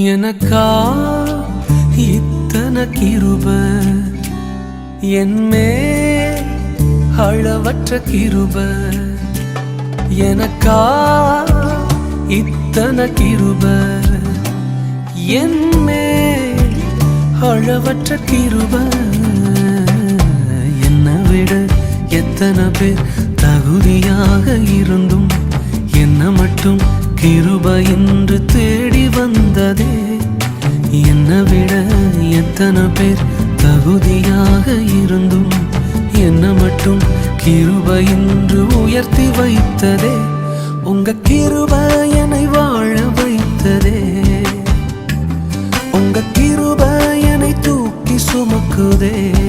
எனக்கா இத்தனை கிருப என்மே அளவற்ற கிருப எனக்கா இத்தனை கிருப என்மே அளவற்ற கிருப என்னை விட எத்தனை பேர் தகுதியாக இருந்தும் என்ன மட்டும் கிருப என்று தேடி வந்ததே. என்னை விட எத்தனை பேர் தகுதியாக இருந்தும் என்ன மட்டும் கிருப என்று உயர்த்தி வைத்ததே. உங்க கிருப என்னை வாழ வைத்ததே. உங்க கிருப என்னை தூக்கி சுமக்குதே.